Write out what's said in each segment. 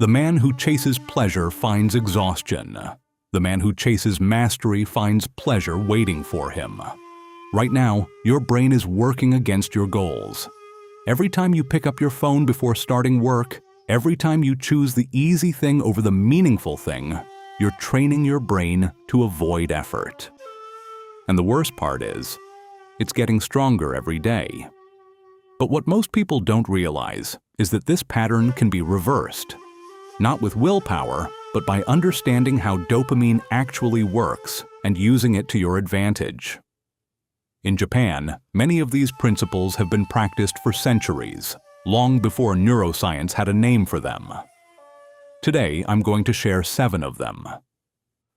The man who chases pleasure finds exhaustion. The man who chases mastery finds pleasure waiting for him. Right now, your brain is working against your goals. Every time you pick up your phone before starting work, every time you choose the easy thing over the meaningful thing, you're training your brain to avoid effort. And the worst part is, it's getting stronger every day. But what most people don't realize is that this pattern can be reversed. Not with willpower, but by understanding how dopamine actually works and using it to your advantage. In Japan, many of these principles have been practiced for centuries, long before neuroscience had a name for them. Today, I'm going to share 7 of them.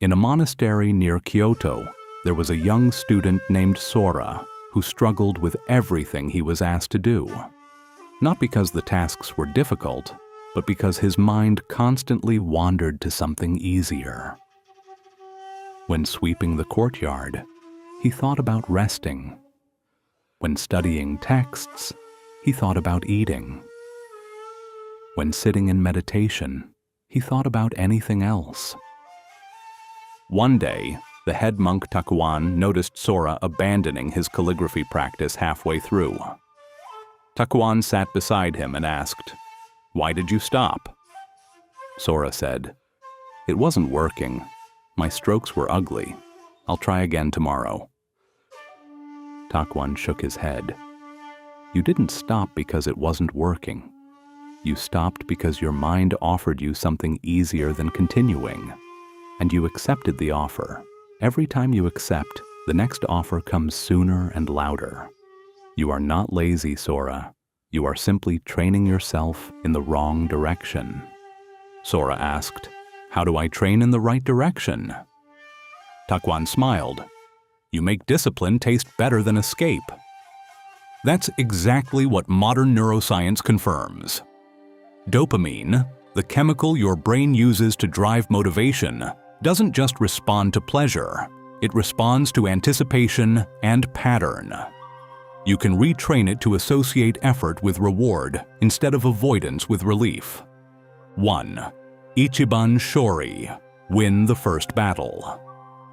In a monastery near Kyoto, there was a young student named Sora who struggled with everything he was asked to do. Not because the tasks were difficult, but because his mind constantly wandered to something easier. When sweeping the courtyard, he thought about resting. When studying texts, he thought about eating. When sitting in meditation, he thought about anything else. One day, the head monk Takuan noticed Sora abandoning his calligraphy practice halfway through. Takuan sat beside him and asked, "Why did you stop?" Sora said, "It wasn't working. My strokes were ugly. I'll try again tomorrow." Takuan shook his head. "You didn't stop because it wasn't working. You stopped because your mind offered you something easier than continuing, and you accepted the offer. Every time you accept, the next offer comes sooner and louder. You are not lazy, Sora. You are simply training yourself in the wrong direction." Sora asked, "How do I train in the right direction?" Takuan smiled. "You make discipline taste better than escape." That's exactly what modern neuroscience confirms. Dopamine, the chemical your brain uses to drive motivation, doesn't just respond to pleasure. It responds to anticipation and pattern. You can retrain it to associate effort with reward instead of avoidance with relief. 1. Ichiban Shori, win the first battle.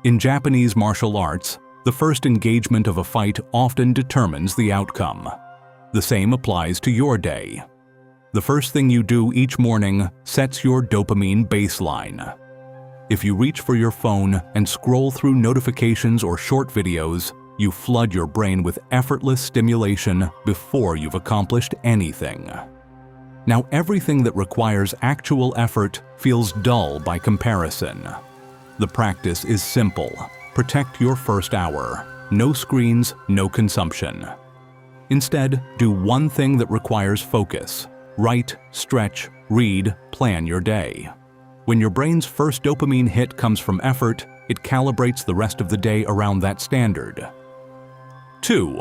In Japanese martial arts, the first engagement of a fight often determines the outcome. The same applies to your day. The first thing you do each morning sets your dopamine baseline. If you reach for your phone and scroll through notifications or short videos, you flood your brain with effortless stimulation before you've accomplished anything. Now, everything that requires actual effort feels dull by comparison. The practice is simple. Protect your first hour. No screens, no consumption. Instead, do one thing that requires focus. Write, stretch, read, plan your day. When your brain's first dopamine hit comes from effort, it calibrates the rest of the day around that standard. 2.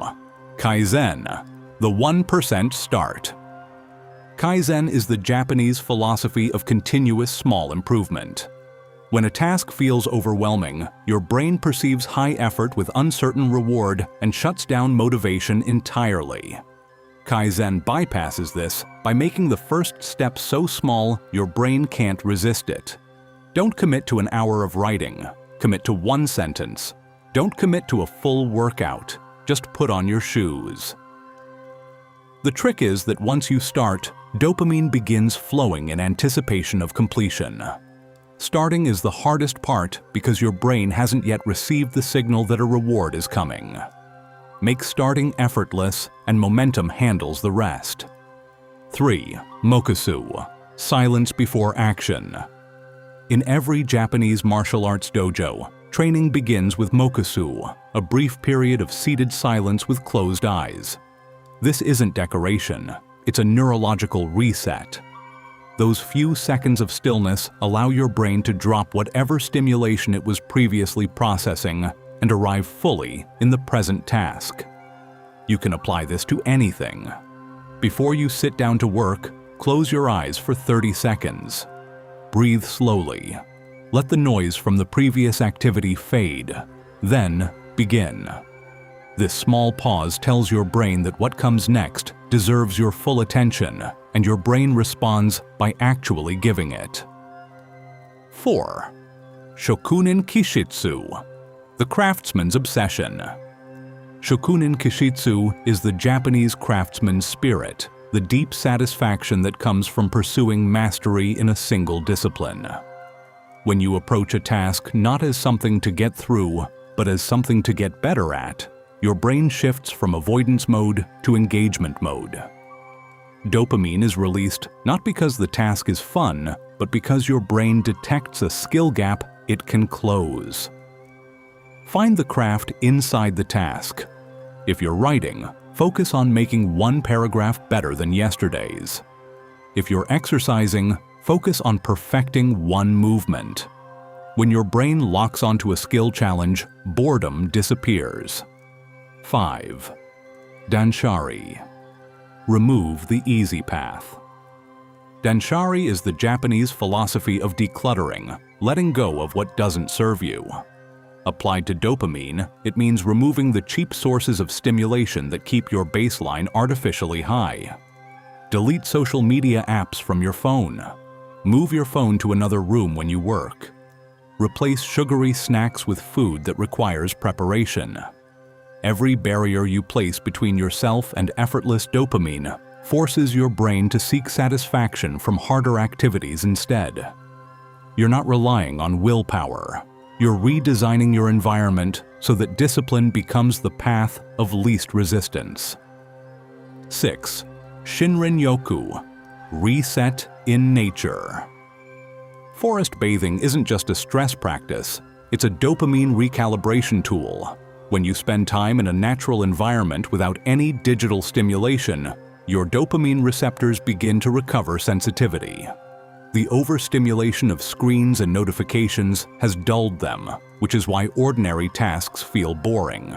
Kaizen, the 1% start. Kaizen is the Japanese philosophy of continuous small improvement. When a task feels overwhelming, your brain perceives high effort with uncertain reward and shuts down motivation entirely. Kaizen bypasses this by making the first step so small your brain can't resist it. Don't commit to an hour of writing. Commit to 1 sentence. Don't commit to a full workout. Just put on your shoes. The trick is that once you start, dopamine begins flowing in anticipation of completion. Starting is the hardest part because your brain hasn't yet received the signal that a reward is coming. Make starting effortless, and momentum handles the rest. 3. Mokusu, silence before action. In every Japanese martial arts dojo, training begins with mokusu, a brief period of seated silence with closed eyes. This isn't decoration, it's a neurological reset. Those few seconds of stillness allow your brain to drop whatever stimulation it was previously processing and arrive fully in the present task. You can apply this to anything. Before you sit down to work, close your eyes for 30 seconds. Breathe slowly. Let the noise from the previous activity fade. Then begin. This small pause tells your brain that what comes next deserves your full attention, and your brain responds by actually giving it. 4. Shokunin Kishitsu, the craftsman's obsession. Shokunin Kishitsu is the Japanese craftsman's spirit, the deep satisfaction that comes from pursuing mastery in a single discipline. When you approach a task not as something to get through, but as something to get better at, your brain shifts from avoidance mode to engagement mode. Dopamine is released not because the task is fun, but because your brain detects a skill gap it can close. Find the craft inside the task. If you're writing, focus on making one paragraph better than yesterday's. If you're exercising, focus on perfecting one movement. When your brain locks onto a skill challenge, boredom disappears. 5. Danshari. Remove the easy path. Danshari is the Japanese philosophy of decluttering, letting go of what doesn't serve you. Applied to dopamine, it means removing the cheap sources of stimulation that keep your baseline artificially high. Delete social media apps from your phone. Move your phone to another room when you work. Replace sugary snacks with food that requires preparation. Every barrier you place between yourself and effortless dopamine forces your brain to seek satisfaction from harder activities instead. You're not relying on willpower. You're redesigning your environment so that discipline becomes the path of least resistance. 6. Shinrin-yoku. Reset in nature. Forest bathing isn't just a stress practice, it's a dopamine recalibration tool. When you spend time in a natural environment without any digital stimulation, your dopamine receptors begin to recover sensitivity. The overstimulation of screens and notifications has dulled them, which is why ordinary tasks feel boring.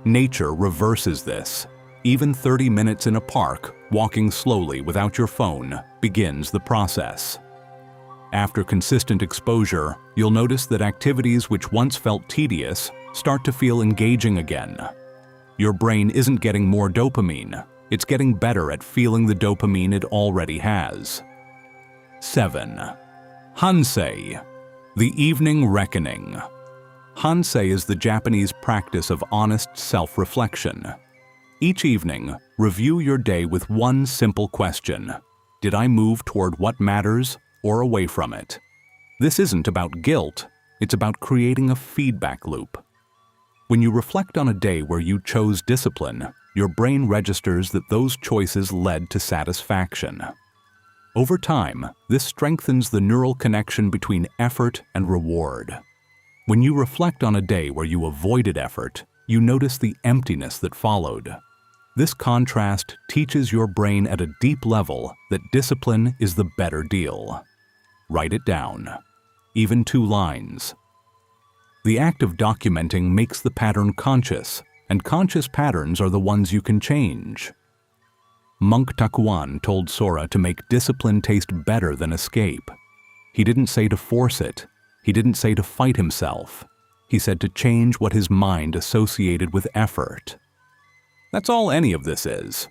Nature reverses this. Even 30 minutes in a park, walking slowly without your phone, begins the process. After consistent exposure, you'll notice that activities which once felt tedious start to feel engaging again. Your brain isn't getting more dopamine, it's getting better at feeling the dopamine it already has. 7. Hansei, the evening reckoning. Hansei is the Japanese practice of honest self-reflection. Each evening, review your day with one simple question. Did I move toward what matters or away from it? This isn't about guilt, it's about creating a feedback loop. When you reflect on a day where you chose discipline, your brain registers that those choices led to satisfaction. Over time, this strengthens the neural connection between effort and reward. When you reflect on a day where you avoided effort, you notice the emptiness that followed. This contrast teaches your brain at a deep level that discipline is the better deal. Write it down. Even 2 lines. The act of documenting makes the pattern conscious, and conscious patterns are the ones you can change. Monk Takuan told Sora to make discipline taste better than escape. He didn't say to force it. He didn't say to fight himself. He said to change what his mind associated with effort. That's all any of this is.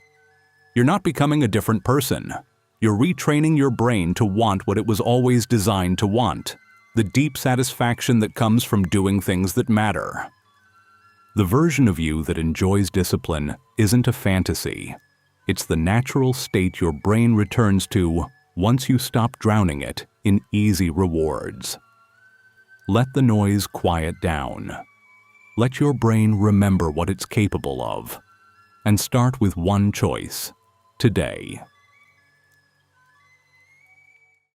You're not becoming a different person. You're retraining your brain to want what it was always designed to want, the deep satisfaction that comes from doing things that matter. The version of you that enjoys discipline isn't a fantasy. It's the natural state your brain returns to once you stop drowning it in easy rewards. Let the noise quiet down. Let your brain remember what it's capable of. And start with one choice, today.